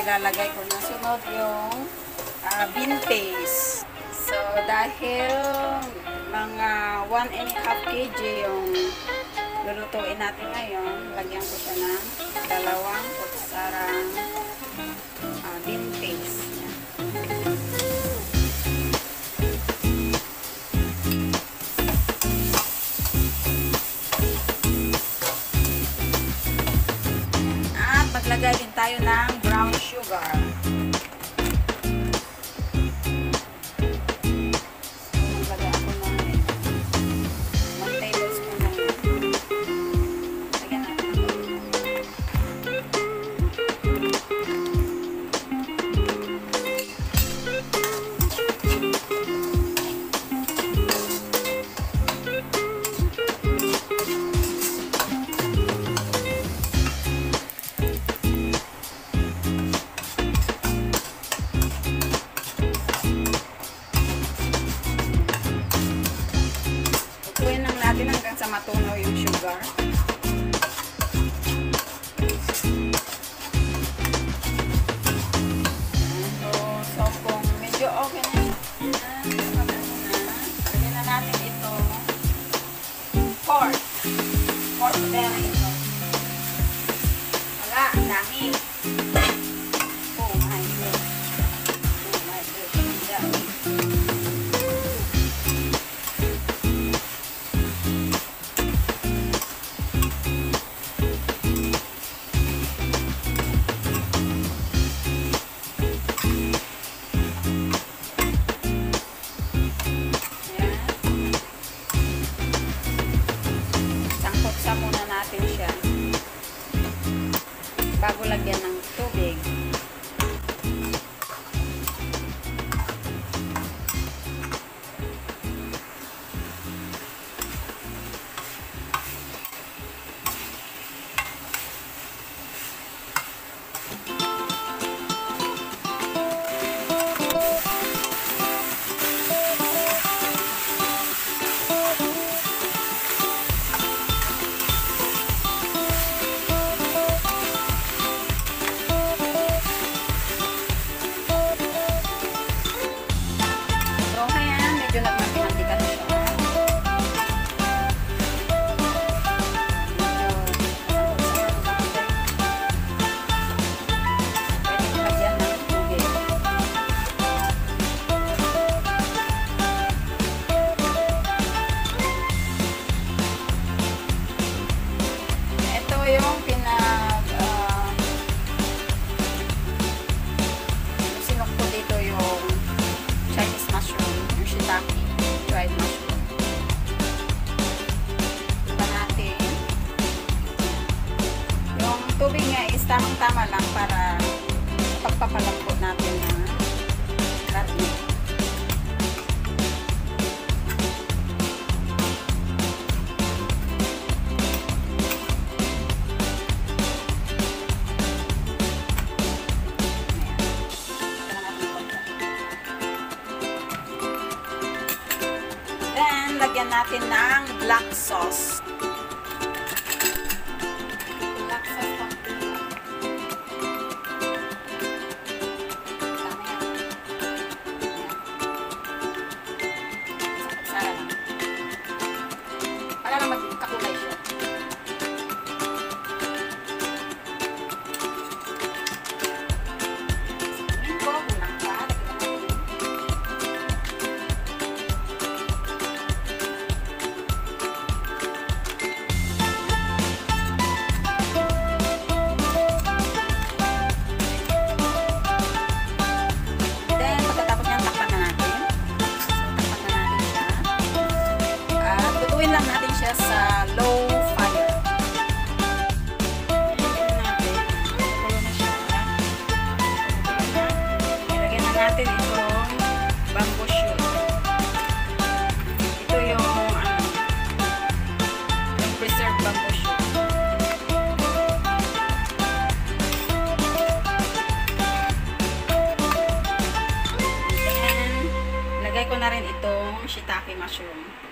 ilalagay ko na sunod yung bean paste. So, dahil mga 1.5 kg yung lulutuin natin ngayon, lagyan ko siya ng 2 kutsarang bean paste. At maglagay din tayo ng brown sugar. Hanggang sa matunaw yung sugar. So kung medyo okay na lagyan na natin ito pork na ito. Wala, ang dami. Oh my God. Oh my God. Ang dami. Bago lagyan ng tubig. Yung sinok ko dito yung Chinese mushroom, yung shiitake, dried mushroom. Iba natin. Yung tubig nga is tamang-tama lang para pagpapalambot natin ng karne. Lagyan natin ng black sauce. Black sauce. Tama yan. Sara lang. Para lang magkakulay siya. Sabihin ko, unang pa. Lang natin siya sa low fire. Ilagyan na natin itong bamboo shoot. Ito yung yung preserved bamboo shoot. Then, lagay ko na rin itong shiitake mushroom.